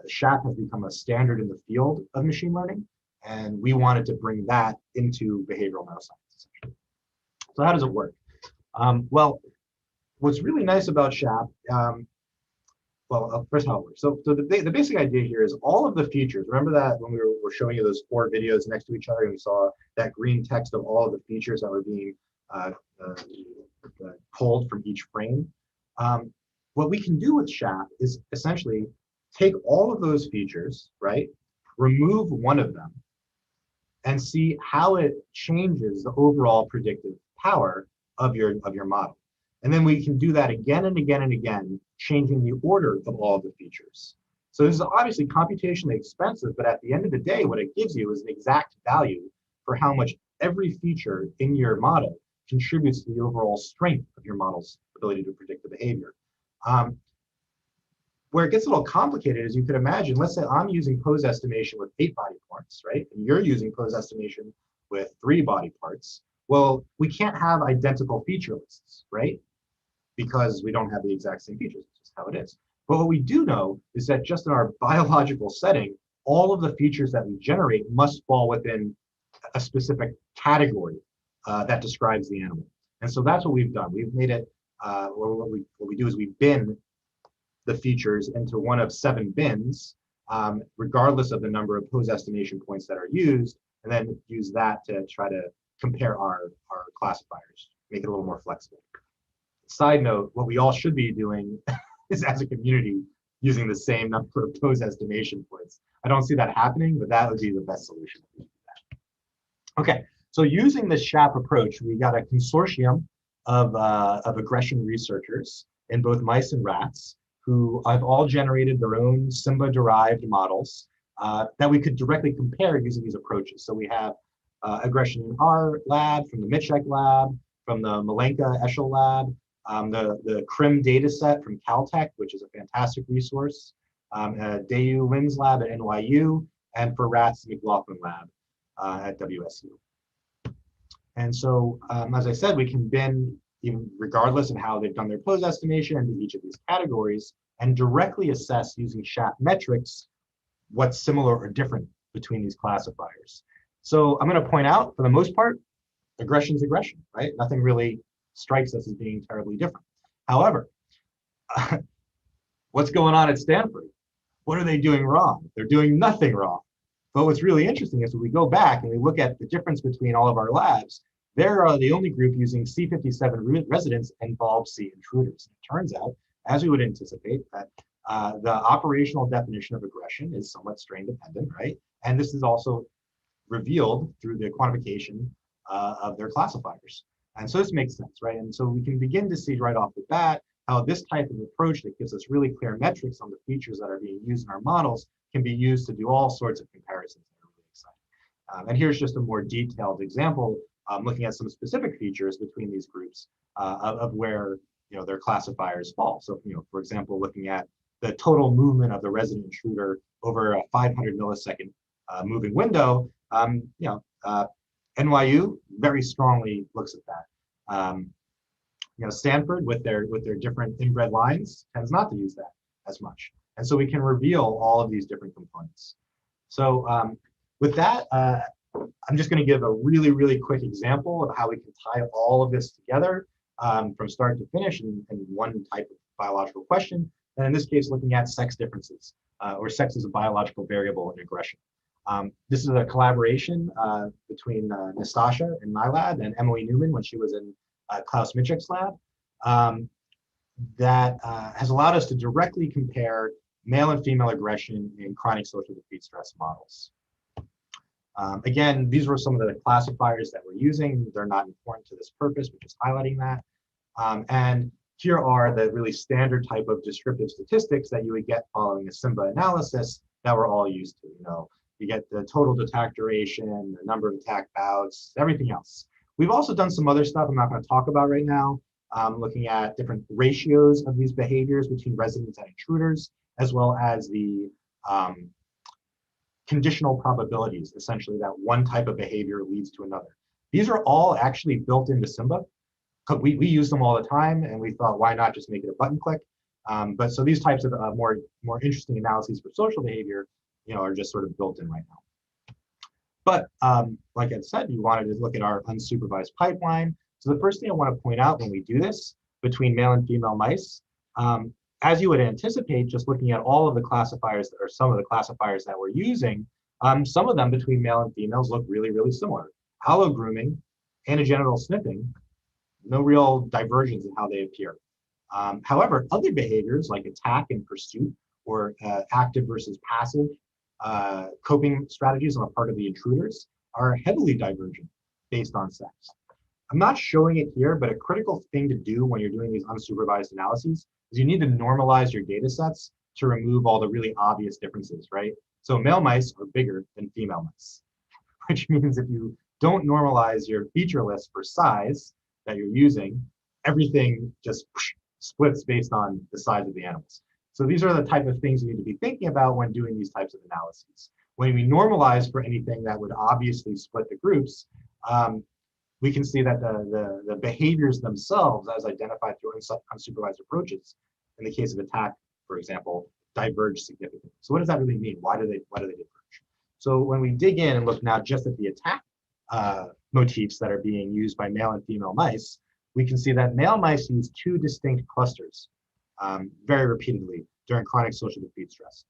SHAP has become a standard in the field of machine learning, and we wanted to bring that into behavioral neuroscience, essentially. So how does it work? Well, what's really nice about SHAP, first how it works. So the basic idea here is all of the features. Remember that when we were showing you those 4 videos next to each other, and we saw that green text of all of the features that were being pulled from each frame. What we can do with SHAP is essentially take all of those features, right? Remove one of them and see how it changes the overall predictive power of your model. And then we can do that again and again and again, changing the order of all of the features. So this is obviously computationally expensive, but at the end of the day, what it gives you is an exact value for how much every feature in your model contributes to the overall strength of your model's ability to predict the behavior. Where it gets a little complicated is you could imagine, let's say I'm using pose estimation with 8 body parts, right? And you're using pose estimation with 3 body parts. Well, we can't have identical feature lists, right? Because we don't have the exact same features, it's just how it is. But what we do know is that just in our biological setting, all of the features that we generate must fall within a specific category that describes the animal. And so that's what we've done. We've made it, or what we do is we bin the features into one of 7 bins, regardless of the number of pose estimation points that are used, and then use that to try to compare our classifiers, make it a little more flexible. Side note, what we all should be doing is, as a community, using the same number of pose estimation points. I don't see that happening, but that would be the best solution. Okay, so using this SHAP approach, we got a consortium of aggression researchers in both mice and rats who have all generated their own SimBA-derived models that we could directly compare using these approaches. So we have aggression in our lab, from the Mitchek lab, from the Malenka-Eshel lab, the CRIM data set from Caltech, which is a fantastic resource, Dayu Lin's lab at NYU, and for rats, the McLaughlin lab at WSU. And so, as I said, we can bin, even regardless of how they've done their pose estimation, into each of these categories and directly assess using SHAP metrics what's similar or different between these classifiers. So I'm going to point out, for the most part, aggression is aggression, right? Nothing really strikes us as being terribly different. However, what's going on at Stanford? What are they doing wrong? They're doing nothing wrong. But what's really interesting is when we go back and we look at the difference between all of our labs, they're the only group using C57 residents and bulb C intruders. It turns out, as we would anticipate, that the operational definition of aggression is somewhat strain dependent, right? And this is also revealed through the quantification of their classifiers. And so this makes sense, right? And so we can begin to see right off the bat how this type of approach that gives us really clear metrics on the features that are being used in our models can be used to do all sorts of comparisons that are really exciting. And here's just a more detailed example, looking at some specific features between these groups of where their classifiers fall. So, for example, looking at the total movement of the resident intruder over a 500 millisecond moving window, NYU very strongly looks at that. Stanford with their different inbred lines tends not to use that as much. And so we can reveal all of these different components. So with that, I'm just going to give a really, really quick example of how we can tie all of this together from start to finish in one type of biological question. And in this case, looking at sex differences, or sex as a biological variable in aggression. This is a collaboration between Nastasha in my lab and Emily Newman when she was in Klaus Mitchek's lab that has allowed us to directly compare male and female aggression in chronic social defeat stress models. Again, these were some of the classifiers that we're using. They're not important to this purpose, but just highlighting that. And here are the really standard type of descriptive statistics that you would get following a SimBA analysis that we're all used to. You get the total attack duration, the number of attack bouts, everything else. We've also done some other stuff I'm not going to talk about right now, looking at different ratios of these behaviors between residents and intruders, as well as the conditional probabilities, essentially that one type of behavior leads to another. These are all actually built into SimBA. We use them all the time, and we thought, why not just make it a button click? But so these types of more interesting analyses for social behavior, are just sort of built in right now. But like I said, you wanted to look at our unsupervised pipeline. So the first thing I want to point out when we do this between male and female mice, as you would anticipate, just looking at all of the classifiers that are some of the classifiers that we're using, some of them between male and females look really, really similar. Allogrooming, anogenital sniffing, no real divergence in how they appear. However, other behaviors like attack and pursuit, or active versus passive coping strategies on the part of the intruders are heavily divergent based on sex. I'm not showing it here, but a critical thing to do when you're doing these unsupervised analyses is you need to normalize your data sets to remove all the really obvious differences, right? So male mice are bigger than female mice, which means if you don't normalize your feature list for size, that you're using, everything just splits based on the size of the animals. So these are the type of things you need to be thinking about when doing these types of analyses. When we normalize for anything that would obviously split the groups, we can see that the behaviors themselves, as identified through unsupervised approaches, in the case of attack, for example, diverge significantly. So what does that really mean? Why do they diverge? So when we dig in and look now just at the attack motifs that are being used by male and female mice, we can see that male mice use two distinct clusters very repeatedly during chronic social defeat stress.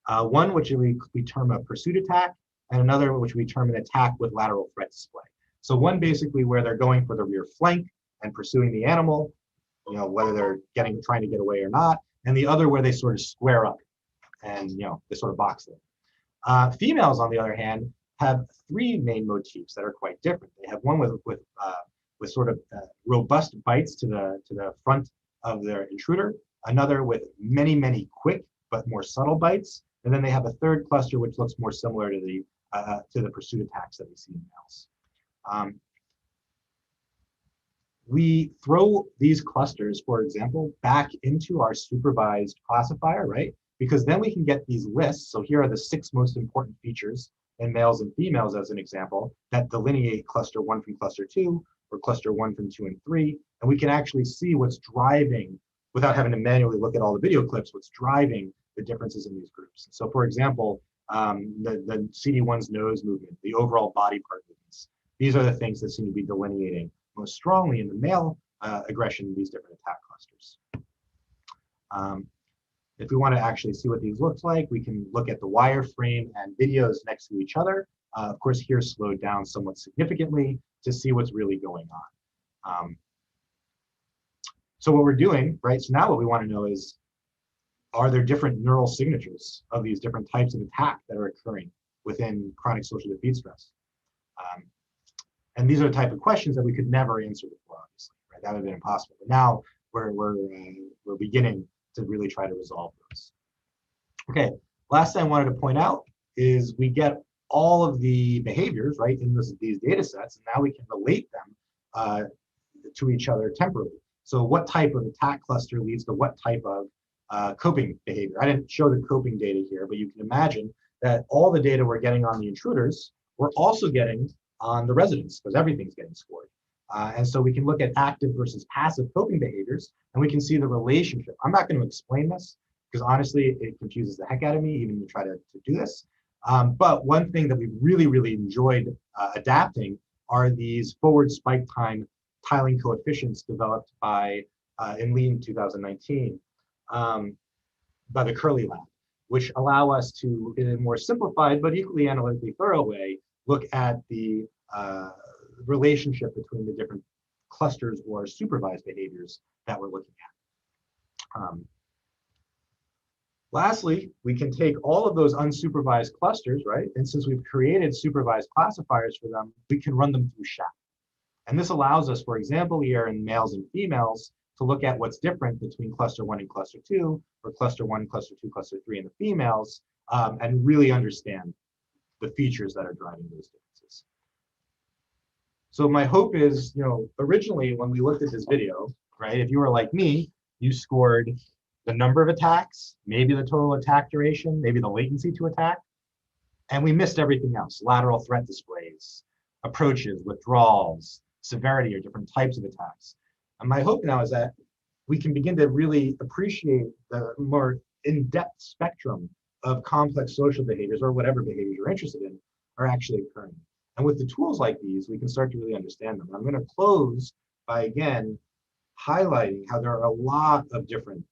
One which we term a pursuit attack, and another which we term an attack with lateral threat display. So one basically where they're going for the rear flank and pursuing the animal, whether they're trying to get away or not, and the other where they sort of square up and they sort of box them. Females, on the other hand, have three main motifs that are quite different. They have one with sort of robust bites to the front of their intruder, another with many quick but more subtle bites, and then they have a third cluster which looks more similar to the pursuit attacks that we see in males. We throw these clusters, for example, back into our supervised classifier, right? Because then we can get these lists. So here are the 6 most important features in males and females, as an example, that delineate cluster 1 from cluster 2, or cluster 1 from 2 and 3. And we can actually see what's driving, without having to manually look at all the video clips, what's driving the differences in these groups. So for example, the CD1's nose movement, the overall body part movements, these are the things that seem to be delineating most strongly in the male aggression in these different attack clusters. If we want to actually see what these look like, we can look at the wireframe and videos next to each other. Of course, here slowed down somewhat significantly to see what's really going on. So what we're doing, right? So now what we want to know is, are there different neural signatures of these different types of attack that are occurring within chronic social defeat stress? And these are the type of questions that we could never answer before, obviously, right? That would have been impossible. But now we're beginning to really try to resolve those. Okay, last thing I wanted to point out is we get all of the behaviors, right, in these data sets, and now we can relate them to each other temporally. So what type of attack cluster leads to what type of coping behavior? I didn't show the coping data here, but you can imagine that all the data we're getting on the intruders, we're also getting on the residents, because everything's getting scored. And so we can look at active versus passive coping behaviors, and we can see the relationship. I'm not going to explain this, because honestly, it confuses the heck out of me, even to try to do this. But one thing that we really enjoyed adapting are these forward spike time tiling coefficients developed by in Lean 2019 by the Curly lab, which allow us to, in a more simplified but equally analytically thorough way, look at the relationship between the different clusters or supervised behaviors that we're looking at. Lastly, we can take all of those unsupervised clusters, right? And since we've created supervised classifiers for them, we can run them through Shapley. And this allows us, for example, here in males and females, to look at what's different between cluster 1 and cluster 2, or cluster 1, cluster 2, cluster 3 in the females, and really understand the features that are driving those differences. So my hope is, originally when we looked at this video, right, if you were like me, you scored the number of attacks, maybe the total attack duration, maybe the latency to attack, and we missed everything else: lateral threat displays, approaches, withdrawals, severity, or different types of attacks. And my hope now is that we can begin to really appreciate the more in-depth spectrum of complex social behaviors, or whatever behaviors you're interested in, are actually occurring. And with the tools like these, we can start to really understand them. I'm going to close by, again, highlighting how there are a lot of different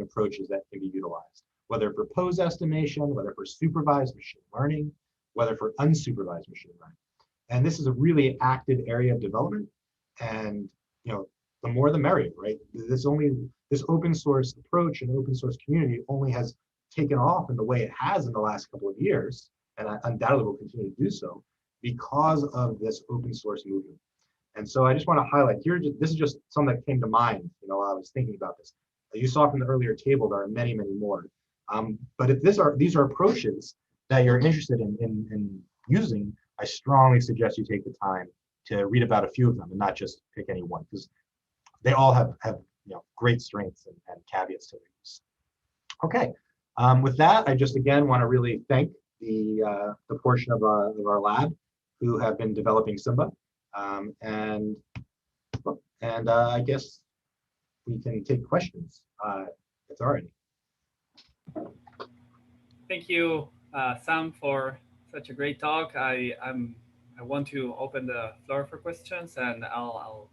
approaches that can be utilized, whether for pose estimation, whether for supervised machine learning, whether for unsupervised machine learning. And this is a really active area of development. And the more the merrier, right? This open source approach and open source community only has taken off in the way it has in the last couple of years, and undoubtedly will continue to do so because of this open source movement. And so I just want to highlight here, this is just something that came to mind, while I was thinking about this. You saw from the earlier table, there are many more. But if these are approaches that you're interested in using, I strongly suggest you take the time to read about a few of them and not just pick any one, because they all have great strengths and caveats to their use. Okay, with that, I just again want to really thank the portion of our lab who have been developing SimBA, and I guess we can take questions if there are any. Thank you, Sam, for such a great talk. I want to open the floor for questions, and I'll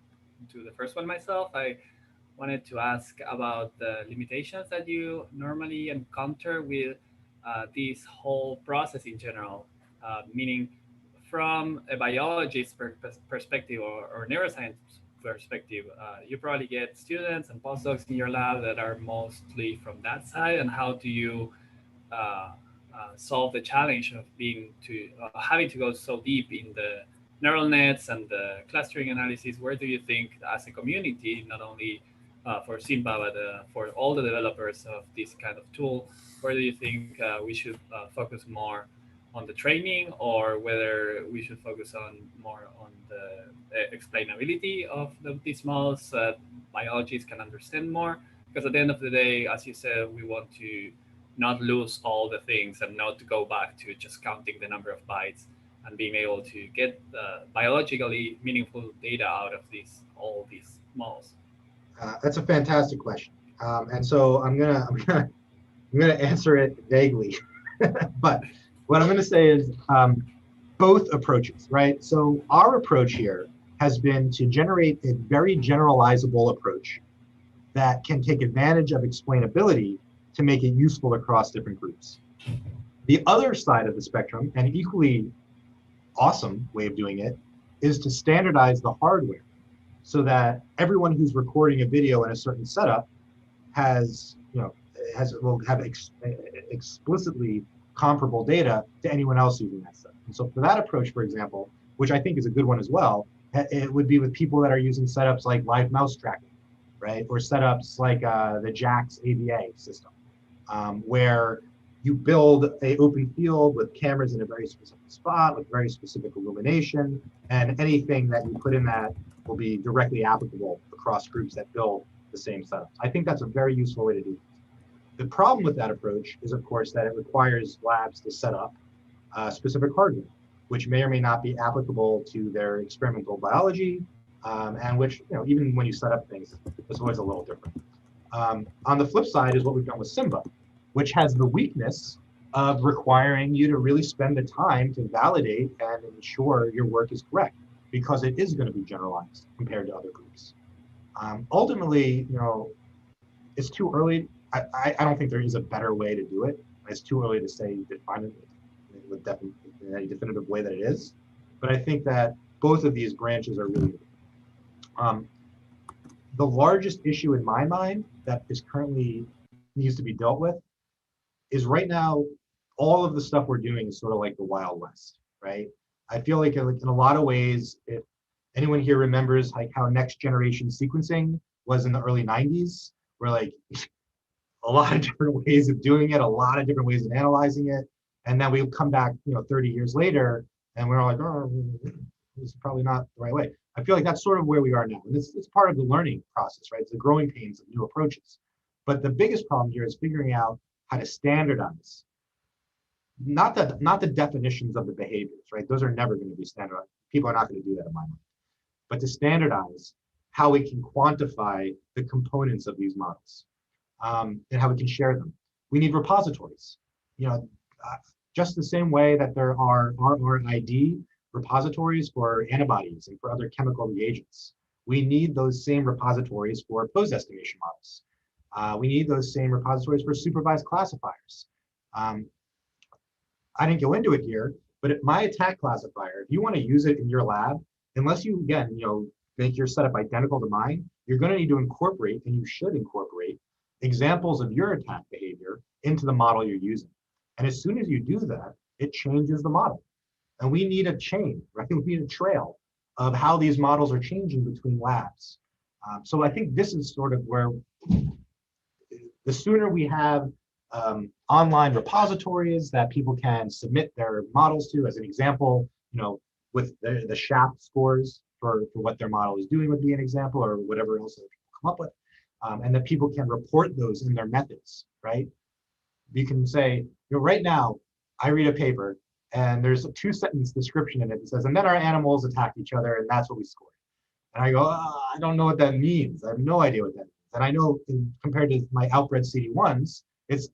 do the first one myself. I wanted to ask about the limitations that you normally encounter with this whole process in general, meaning from a biologist perspective or neuroscience perspective, you probably get students and postdocs in your lab that are mostly from that side. And how do you solve the challenge of having to go so deep in the neural nets and the clustering analysis? Where do you think, as a community, not only for SimBA, but for all the developers of this kind of tool, where do you think we should focus more on the training, or whether we should focus more on the explainability of these models so that biologists can understand more? Because at the end of the day, as you said, we want to not lose all the things and not to go back to just counting the number of bytes and being able to get biologically meaningful data out of all these models. That's a fantastic question, and so I'm gonna answer it vaguely, but what I'm gonna say is both approaches, right? So our approach here has been to generate a very generalizable approach that can take advantage of explainability to make it useful across different groups. The other side of the spectrum, an equally awesome way of doing it, is to standardize the hardware so that everyone who's recording a video in a certain setup will have explicitly comparable data to anyone else using that setup. And so for that approach, for example, which I think is a good one as well, it would be with people that are using setups like live mouse tracking, right? Or setups like the JAX AVA system, where you build an open field with cameras in a very specific spot with very specific illumination, and anything that you put in that will be directly applicable across groups that build the same setups. I think that's a very useful way to do it. The problem with that approach is, of course, that it requires labs to set up specific hardware, which may or may not be applicable to their experimental biology, and which, even when you set up things, it's always a little different. On the flip side is what we've done with SimBA, which has the weakness of requiring you to really spend the time to validate and ensure your work is correct, because it is going to be generalized compared to other groups. Ultimately, it's too early. I don't think there is a better way to do it. It's too early to say define it in any definitive way that it is. But I think that both of these branches are really good. The largest issue in my mind that is currently needs to be dealt with is right now, all of the stuff we're doing is sort of like the Wild West, right? I feel like in a lot of ways, if anyone here remembers like how next generation sequencing was in the early 90s, where like a lot of different ways of doing it, a lot of different ways of analyzing it. And then we come back, 30 years later, and we're like, oh, this is probably not the right way. I feel like that's sort of where we are now. And it's part of the learning process, right? It's the growing pains of new approaches. But the biggest problem here is figuring out how to standardize, not the definitions of the behaviors, right? Those are never going to be standardized. People are not going to do that in my mind. But to standardize how we can quantify the components of these models, and how we can share them. We need repositories. Just the same way that there are RRID repositories for antibodies and for other chemical reagents. We need those same repositories for pose estimation models. We need those same repositories for supervised classifiers. I didn't go into it here, but my attack classifier, if you want to use it in your lab, unless you, again, make your setup identical to mine, you're going to need to incorporate, and you should incorporate, examples of your attack behavior into the model you're using. And as soon as you do that, it changes the model. And we need a chain, right? We need a trail of how these models are changing between labs. So I think this is sort of where the sooner we have online repositories that people can submit their models to, as an example, with the Shapley scores for what their model is doing would be an example, or whatever else they come up with. And that people can report those in their methods, right? You can say, right now, I read a paper and there's a 2-sentence description in it that says, and then our animals attacked each other and that's what we scored. And I go, I don't know what that means. I have no idea what that means. And I know compared to my outbred CD1s, it's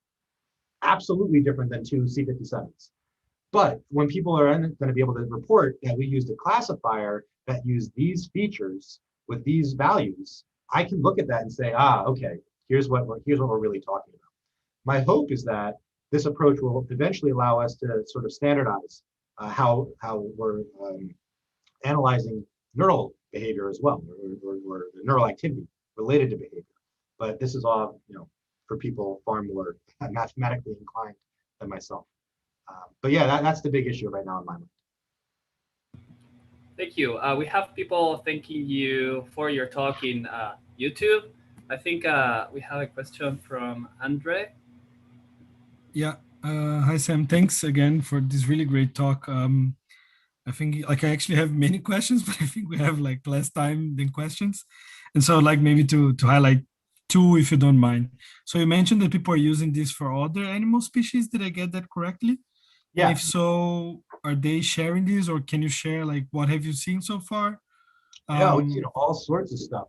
absolutely different than 2 C57s. But when people are going to be able to report that we used a classifier that used these features with these values, I can look at that and say, okay, here's what we're really talking about. My hope is that this approach will eventually allow us to sort of standardize how we're analyzing neural behavior as well, or neural activity related to behavior. But this is all, for people far more mathematically inclined than myself. But yeah, that's the big issue right now in my mind. Thank you. We have people thanking you for your talk in YouTube. I think we have a question from Andre. Yeah. Hi, Sam. Thanks again for this really great talk. I think I actually have many questions, but I think we have less time than questions. And so maybe to highlight 2, if you don't mind. So you mentioned that people are using this for other animal species. Did I get that correctly? Yeah. And if so, are they sharing this, or can you share what have you seen so far? Yeah, we've seen all sorts of stuff.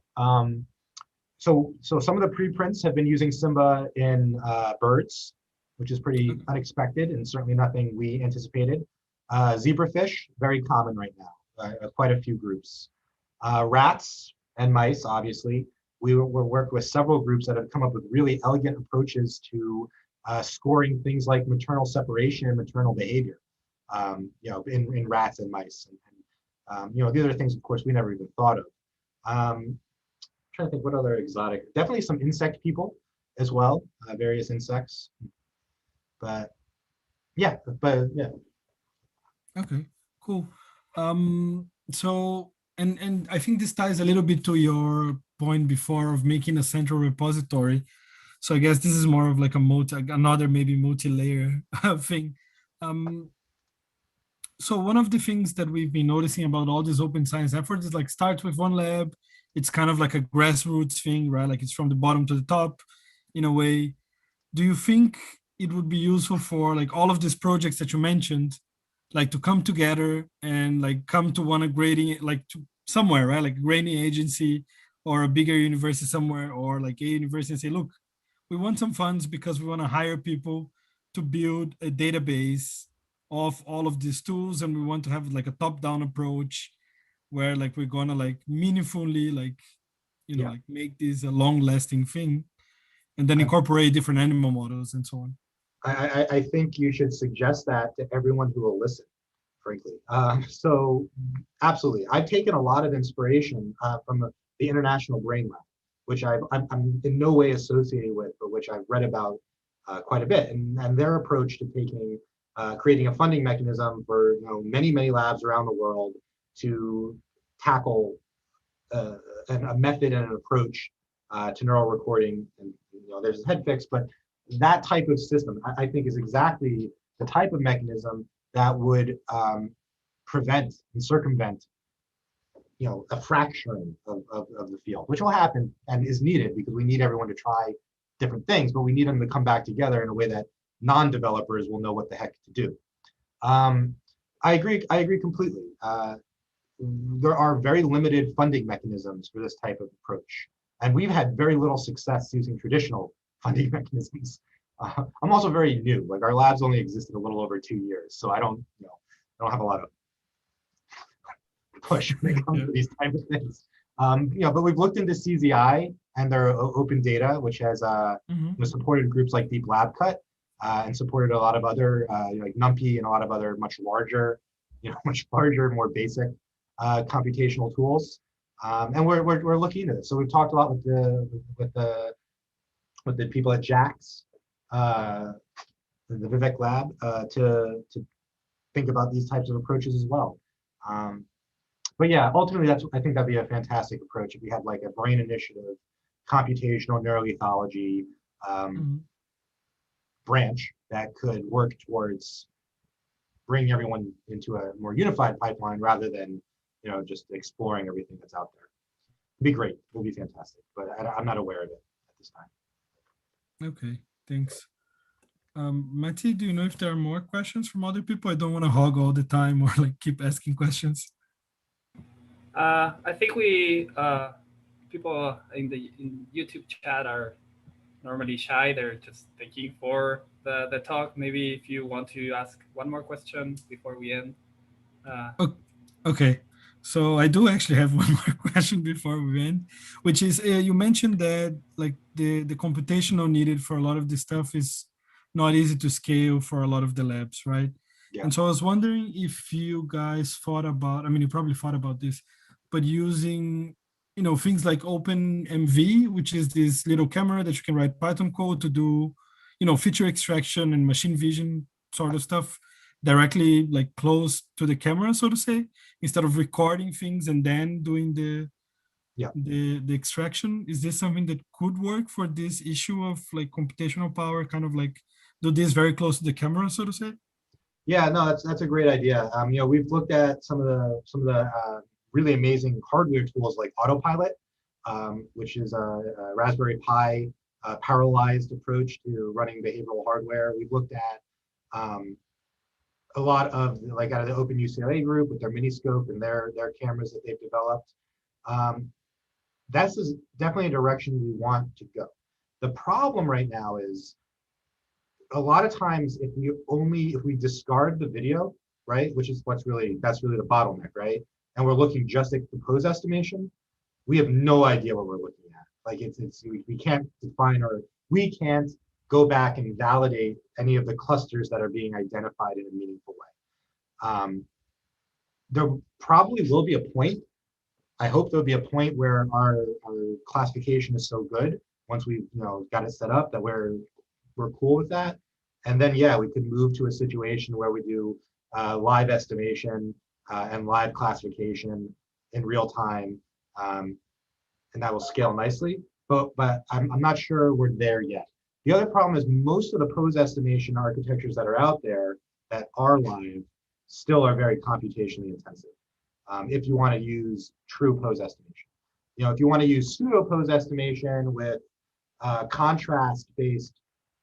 So some of the preprints have been using SimBA in birds, which is pretty unexpected and certainly nothing we anticipated. Zebrafish, very common right now, quite a few groups. Rats and mice, obviously. We work with several groups that have come up with really elegant approaches to scoring things like maternal separation and maternal behavior, in rats and mice. And these are things, of course, we never even thought of. I'm trying to think what other exotic, definitely some insect people as well, various insects. But yeah. Okay, cool. So, and I think this ties a little bit to your point before of making a central repository. So I guess this is more of another maybe multi-layer thing. So one of the things that we've been noticing about all these open science efforts is starts with one lab. It's kind of like a grassroots thing, right? It's from the bottom to the top in a way. Do you think it would be useful for all of these projects that you mentioned, to come together and come to one grading, to somewhere, right? Like a grading agency or a bigger university somewhere, or a university, and say, look, we want some funds because we want to hire people to build a database of all of these tools, and we want to have a top-down approach where we're gonna meaningfully make this a long-lasting thing, and then incorporate different animal models and so on. I think you should suggest that to everyone who will listen, frankly. So absolutely. I've taken a lot of inspiration from the International Brain Lab, which I'm in no way associated with, but which I've read about quite a bit. And their approach to creating a funding mechanism for many labs around the world to tackle a method and an approach to neural recording. And there's head fix, but that type of system, I think, is exactly the type of mechanism that would prevent and circumvent a fracturing of the field, which will happen and is needed because we need everyone to try different things, but we need them to come back together in a way that non-developers will know what the heck to do. I agree completely. There are very limited funding mechanisms for this type of approach, and we've had very little success using traditional funding mechanisms. I'm also very new. Our labs only existed a little over 2 years, so I don't have a lot of push when it comes to these type of things. But we've looked into CZI and their open data, which has supported groups like Deep Lab Cut and supported a lot of other like NumPy and a lot of other much larger, more basic computational tools. And we're looking into this. So we've talked a lot with the people at JAX, the Vivek Lab, to think about these types of approaches as well. But yeah, ultimately, I think that'd be a fantastic approach if we had like a brain initiative, computational neuroethology branch that could work towards bring everyone into a more unified pipeline rather than just exploring everything that's out there. It'd be great. It'll be fantastic, but I'm not aware of it at this time. Okay, thanks. Matti, do you know if there are more questions from other people? I don't want to hog all the time or like keep asking questions. I think we people in the YouTube chat are normally shy. They're just thanking for the talk. Maybe if you want to ask one more question before we end. Okay, so I do actually have one more question before we end, which is you mentioned that like the computational needed for a lot of this stuff is not easy to scale for a lot of the labs, right? Yeah. And so I was wondering if you guys thought about, I mean, you probably thought about this, but using things like OpenMV, which is this little camera that you can write Python code to do, feature extraction and machine vision sort of stuff directly like close to the camera, so to say, instead of recording things and then doing the extraction. Is this something that could work for this issue of like computational power, kind of like do this very close to the camera, so to say? Yeah, no, that's a great idea. We've looked at some of the really amazing hardware tools like Autopilot, which is a Raspberry Pi parallelized approach to running behavioral hardware. We've looked at a lot of like out of the Open UCLA group with their Miniscope and their cameras that they've developed. That's definitely a direction we want to go. The problem right now is a lot of times if we discard the video, right, which is that's really the bottleneck, right? And we're looking just at the pose estimation, we have no idea what we're looking at. Like we can't define we can't go back and validate any of the clusters that are being identified in a meaningful way. There probably will be a point, I hope there'll be a point where our classification is so good once we've got it set up that we're cool with that. And then yeah, we could move to a situation where we do live estimation and live classification in real time, and that will scale nicely. But I'm not sure we're there yet. The other problem is most of the pose estimation architectures that are out there that are live still are very computationally intensive. If you want to use true pose estimation, if you want to use pseudo pose estimation with contrast-based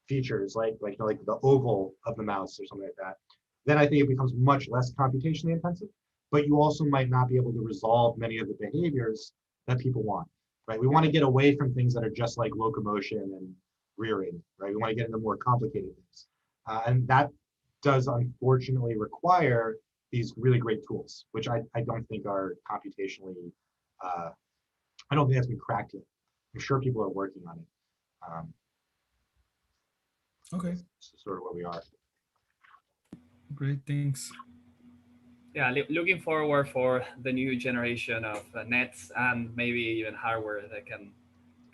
features like the oval of the mouse or something like that, then I think it becomes much less computationally intensive. But you also might not be able to resolve many of the behaviors that people want. Right? We want to get away from things that are just like locomotion and rearing. Right? We want to get into more complicated things, and that does unfortunately require these really great tools, which I don't think are computationally. I don't think that's been cracked yet. I'm sure people are working on it. Okay. This is sort of where we are. Great, thanks. Yeah, looking forward for the new generation of nets and maybe even hardware that can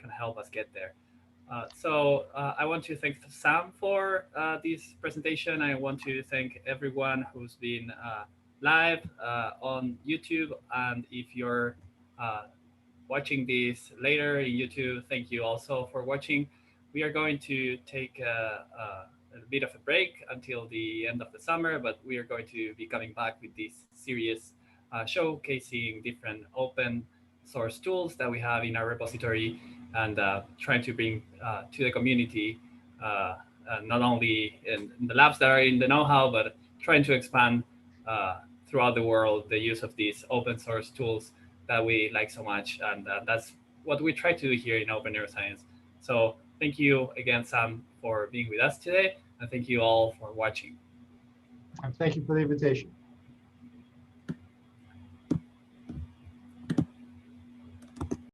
help us get there. So I want to thank Sam for this presentation. I want to thank everyone who's been live on YouTube. And if you're watching this later in YouTube, thank you also for watching. We are going to take a bit of a break until the end of the summer, but we are going to be coming back with this series showcasing different open source tools that we have in our repository and trying to bring to the community, not only in the labs that are in the know-how, but trying to expand throughout the world the use of these open source tools that we like so much. And that's what we try to do here in Open Neuroscience. So thank you again, Sam, for being with us today. And thank you all for watching. And thank you for the invitation.